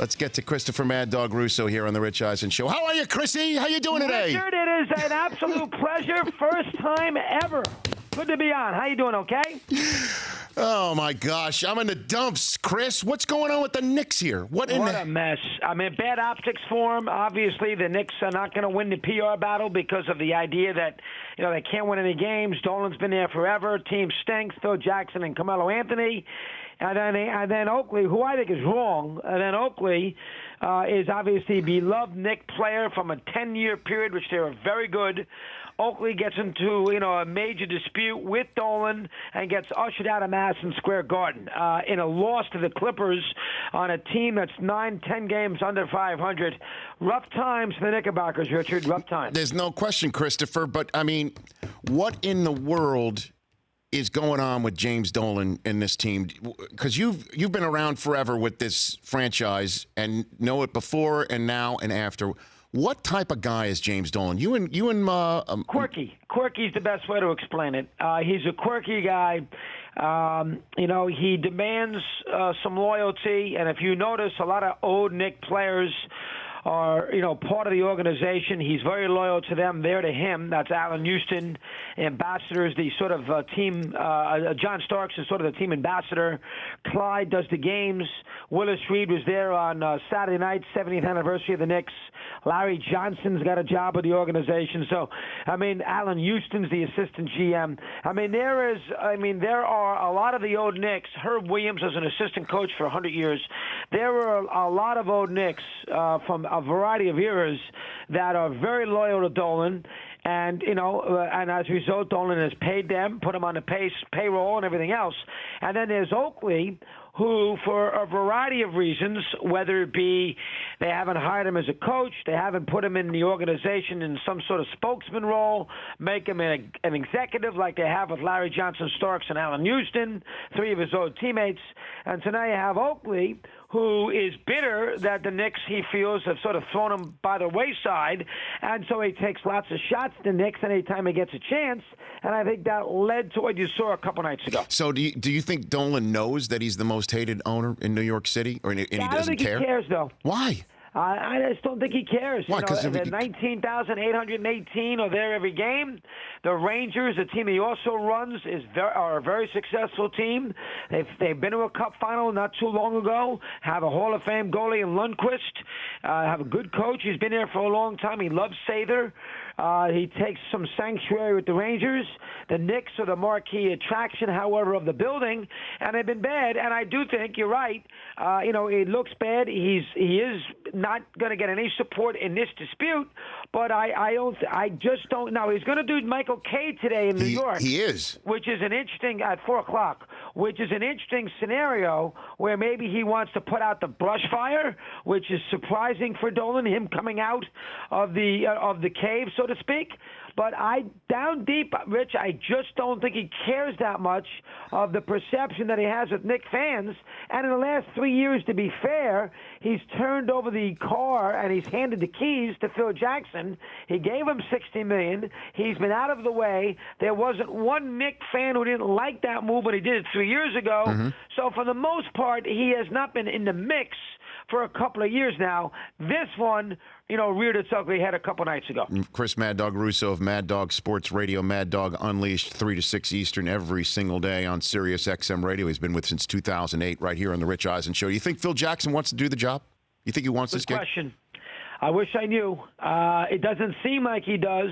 Let's get to Christopher Mad Dog Russo here on the Rich Eisen Show. How are you, Chrissy? How you doing today? Richard, it is an absolute pleasure. First time ever. Good to be on. How you doing, okay? Oh, my gosh. I'm in the dumps, Chris. What's going on with the Knicks here? What a mess. I mean, bad optics for them. Obviously, the Knicks are not going to win the PR battle because of the idea that, they can't win any games. Dolan's been there forever. Team stinks. Phil Jackson and Carmelo Anthony. And then Oakley, who I think is wrong. And then Oakley is obviously a beloved Knick player from a 10-year period, which they were very good. Oakley gets into, a major dispute with Dolan and gets ushered out of Madison Square Garden in a loss to the Clippers on a team that's 9-10 games under 500. Rough times for the Knickerbockers, Richard. Rough times. There's no question, Christopher. But, I mean, what in the world is going on with James Dolan and this team? Because you've been around forever with this franchise and know it before and now and after. What type of guy is James Dolan? Quirky. Quirky's the best way to explain it. He's a quirky guy. He demands some loyalty, and if you notice, a lot of old Knick players are, part of the organization. He's very loyal to them. They're to him. That's Allen Houston, ambassadors, the sort of team. John Starks is sort of the team ambassador. Clyde does the games. Willis Reed was there on Saturday night, 70th anniversary of the Knicks. Larry Johnson's got a job with the organization. So, Allen Houston's the assistant GM. There are a lot of the old Knicks. Herb Williams was an assistant coach for 100 years. There were a lot of old Knicks from a variety of eras that are very loyal to Dolan. And, and as a result, Dolan has paid them, put them on the payroll and everything else. And then there's Oakley, who, for a variety of reasons, whether it be they haven't hired him as a coach, they haven't put him in the organization in some sort of spokesman role, make him an executive like they have with Larry Johnson Starks and Allen Houston, three of his old teammates. And so now you have Oakley, who is bitter that the Knicks, he feels, have sort of thrown him by the wayside. And so he takes lots of shots at the Knicks anytime he gets a chance. And I think that led to what you saw a couple nights ago. So do you think Dolan knows that he's the most hated owner in New York City? And he doesn't care? I don't think he cares, though. Why? I just don't think he cares. Why? Because the 19,818 are there every game. The Rangers, the team he also runs, are a very successful team. They've been to a Cup final not too long ago. Have a Hall of Fame goalie in Lundqvist. Have a good coach. He's been there for a long time. He loves Sather. He takes some sanctuary with the Rangers. The Knicks are the marquee attraction, however, of the building, and they've been bad. And I do think you're right. It looks bad. He is not going to get any support in this dispute. But I just don't know. He's going to do Michael K today in New York. He is, which is an interesting at 4:00, which is an interesting scenario where maybe he wants to put out the brush fire, which is surprising for Dolan, him coming out of the cave, so to speak. But down deep, Rich, I just don't think he cares that much of the perception that he has with Knick fans. And in the last 3 years, to be fair, he's turned over the car and he's handed the keys to Phil Jackson. He gave him $60 million. He's been out of the way. There wasn't one Knick fan who didn't like that move when he did it 3 years ago. Mm-hmm. So for the most part, he has not been in the mix for a couple of years now. This one, reared its ugly head a couple nights ago. Chris Mad Dog Russo of Mad Dog Sports Radio, Mad Dog Unleashed, 3 to 6 Eastern every single day on Sirius XM Radio. He's been with since 2008 right here on the Rich Eisen Show. You think Phil Jackson wants to do the job? You think he wants this gig? Good question. I wish I knew. It doesn't seem like he does.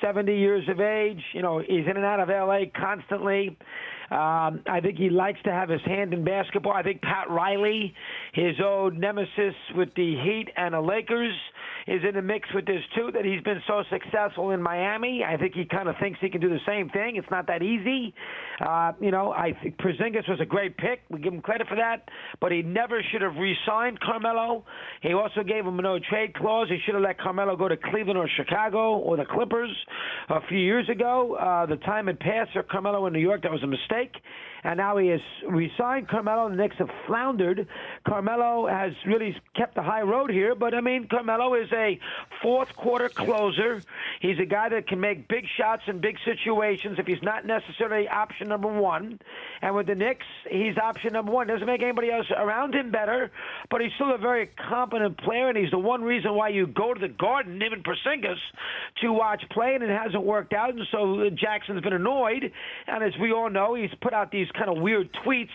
70 years of age. He's in and out of L.A. constantly. I think he likes to have his hand in basketball. I think Pat Riley, his old nemesis with the Heat and the Lakers, is in the mix with this too, that he's been so successful in Miami. I think he kind of thinks he can do the same thing. It's not that easy. I think Porzingis was a great pick. We give him credit for that, but he never should have re-signed Carmelo. He also gave him a no-trade clause. He should have let Carmelo go to Cleveland or Chicago or the Clippers a few years ago. The time had passed for Carmelo in New York. That was a mistake. and now he has resigned Carmelo. The Knicks have floundered. Carmelo has really kept the high road here, but I mean, Carmelo is a fourth quarter closer. He's a guy that can make big shots in big situations if he's not necessarily option number one. And with the Knicks, he's option number one. Doesn't make anybody else around him better, but he's still a very competent player, and he's the one reason why you go to the Garden, him and Porzingis, to watch play, and it hasn't worked out, and so Jackson's been annoyed. And as we all know, he's put out these kind of weird tweets,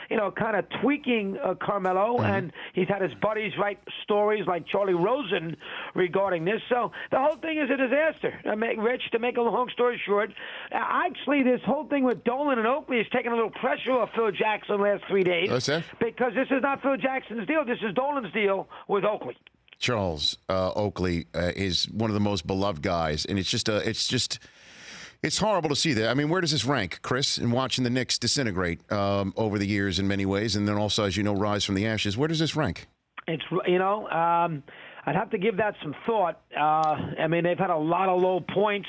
kind of tweaking Carmelo, and he's had his buddies write stories like Charlie Rosen regarding this. So the whole thing is a disaster. Rich, to make a long story short, actually this whole thing with Dolan and Oakley is taking a little pressure off Phil Jackson the last 3 days. What's that? Because this is not Phil Jackson's deal. This is Dolan's deal with Oakley. Charles Oakley is one of the most beloved guys, and it's horrible to see that. I mean, where does this rank, Chris, in watching the Knicks disintegrate over the years in many ways, and then also, as you know, rise from the ashes? Where does this rank? It's, I'd have to give that some thought. I mean, they've had a lot of low points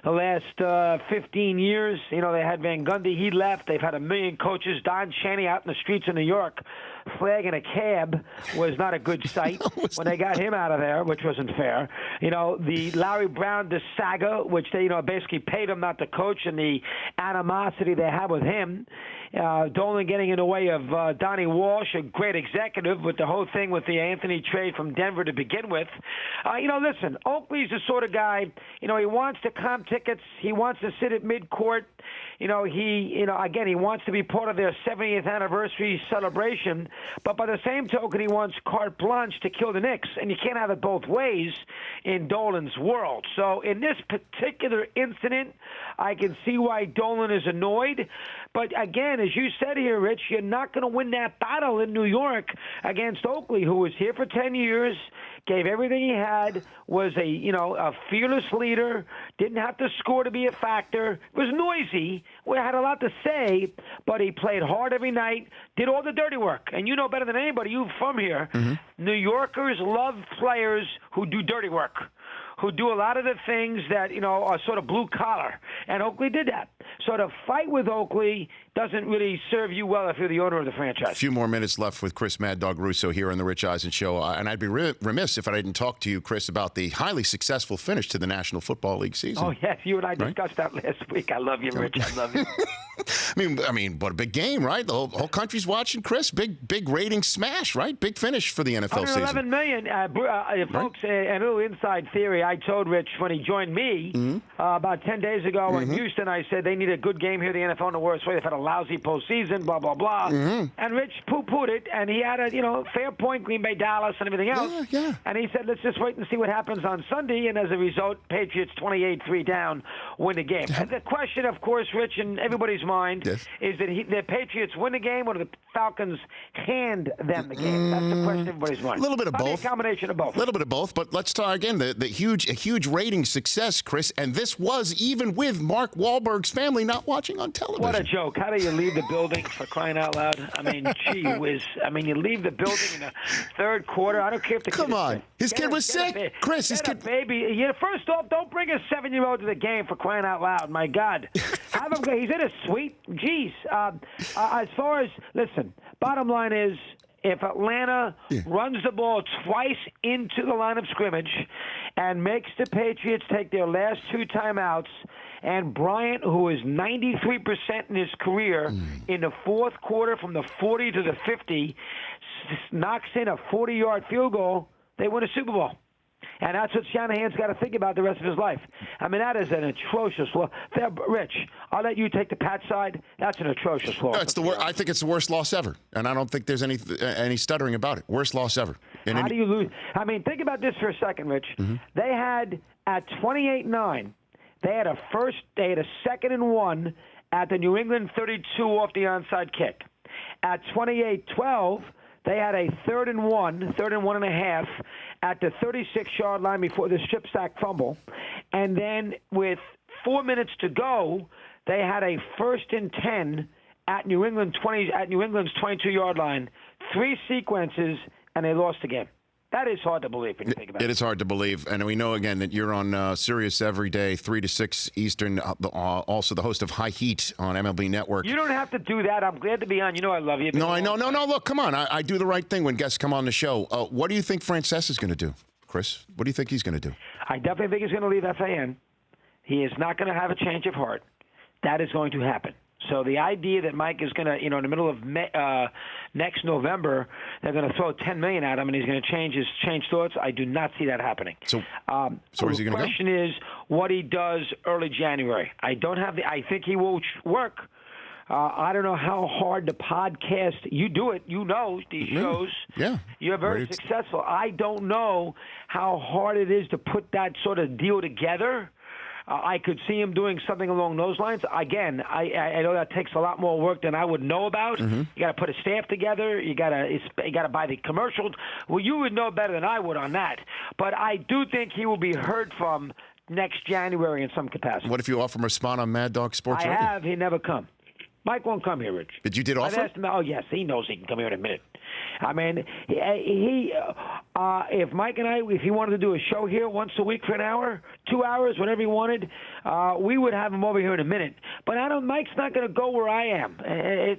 the last 15 years. They had Van Gundy. He left. They've had a million coaches. Don Chaney out in the streets of New York flagging a cab was not a good sight when they got him out of there, which wasn't fair. The Larry Brown saga, which they, basically paid him not to coach, and the animosity they have with him. Dolan getting in the way of Donnie Walsh, a great executive, with the whole thing with the Anthony trade from Denver to begin with. Listen, Oakley's the sort of guy, he wants to comp tickets. He wants to sit at midcourt. He wants to be part of their 70th anniversary celebration. But by the same token, he wants carte blanche to kill the Knicks. And you can't have it both ways in Dolan's world. So in this particular incident, I can see why Dolan is annoyed. But again, as you said here, Rich, you're not going to win that battle in New York against Oakley, who was here for 10 years, gave everything he had, was a fearless leader, didn't have to score to be a factor, was noisy, had a lot to say, but he played hard every night, did all the dirty work. And you know better than anybody, you from here, New Yorkers love players who do dirty work, who do a lot of the things that, are sort of blue collar. And Oakley did that. So to fight with Oakley doesn't really serve you well if you're the owner of the franchise. A few more minutes left with Chris Mad Dog Russo here on the Rich Eisen Show. And I'd be remiss if I didn't talk to you, Chris, about the highly successful finish to the National Football League season. Oh, yes. You and I discussed that last week. I love you, Rich. I love you. I mean, what a big game, right? The whole country's watching, Chris. Big rating smash, right? Big finish for the NFL season. 111 million. Folks, a little inside theory. I told Rich when he joined me about 10 days ago in Houston, I said they need a good game here, the NFL in the worst way. They've had a lousy postseason, blah, blah, blah. And Rich poo-pooed it, and he had a fair point, Green Bay, Dallas, and everything else. Yeah. And he said, let's just wait and see what happens on Sunday. And as a result, Patriots 28-3 down, win the game. And the question, of course, Rich, in everybody's mind, is that the Patriots win the game or do the Falcons hand them the game? That's the question in everybody's mind. A little bit of both. A combination of both. A little bit of both. But let's talk again, the huge rating success, Chris. And this was even with Mark Wahlberg's family not watching on television. What a joke. How do you leave the building, for crying out loud? I mean, gee whiz. I mean, you leave the building in the third quarter. I don't care if the kid Come on. His kid was sick. Chris, his kid. Baby. First off, don't bring a 7-year-old to the game, for crying out loud. My God. Have him go. He's in a suite. Jeez. As far as, listen, bottom line is, if Atlanta runs the ball twice into the line of scrimmage and makes the Patriots take their last 2 timeouts, and Bryant, who is 93% in his career, in the fourth quarter from the 40 to the 50, knocks in a 40-yard field goal, they win a Super Bowl. And that's what Shanahan's got to think about the rest of his life. I mean, that is an atrocious loss. Rich, I'll let you take the Pat side. That's an atrocious loss. I think it's the worst loss ever, and I don't think there's any stuttering about it. Worst loss ever. How do you lose? I mean, think about this for a second, Rich. They had, at 28-9, they had a 2nd and 1 at the New England 32 off the onside kick. At 28-12, they had a 3rd and 1.5 at the 36-yard line before the strip sack fumble. And then with 4 minutes to go, they had a 1st and 10 at New England's 22-yard line. 3 sequences, and they lost the game. That is hard to believe when you think about it. It is hard to believe, and we know again that you're on Sirius every day, 3 to 6 Eastern. Also, the host of High Heat on MLB Network. You don't have to do that. I'm glad to be on. You know I love you. No, I know. No. Look, come on. I do the right thing when guests come on the show. What do you think Francesa is going to do, Chris? What do you think he's going to do? I definitely think he's going to leave FAN. He is not going to have a change of heart. That is going to happen. So the idea that Mike is going to, in the middle of next November, they're going to throw $10 million at him and he's going to change thoughts. I do not see that happening. So where's he going to go? The question is what he does early January. I think he will work. I don't know how hard the podcast. You do it. You know these shows. Yeah. You're very successful. I don't know how hard it is to put that sort of deal together. I could see him doing something along those lines. Again, I know that takes a lot more work than I would know about. Mm-hmm. You got to put a staff together. You got to buy the commercials. Well, you would know better than I would on that. But I do think he will be heard from next January in some capacity. What if you offer him a spot on Mad Dog Sports Radio? I have. He never come. Mike won't come here, Rich. But you did offer? I've asked him. Oh, yes. He knows he can come here in a minute. I mean, if Mike and if he wanted to do a show here once a week for an hour, 2 hours, whatever he wanted, we would have him over here in a minute. But Mike's not going to go where I am.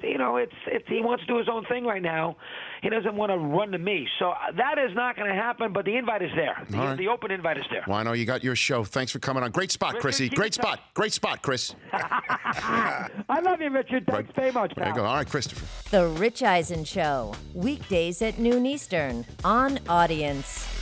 He wants to do his own thing right now. He doesn't want to run to me. So that is not going to happen, but the invite is there. The open invite is there. Well, I know you got your show. Thanks for coming on. Great spot, Chrissy. Great spot. Great spot, Chris. I love you, Richard. Thanks very much, pal. There you go. All right, Christopher. The Rich Eisen Show, weekdays at noon Eastern on Audience.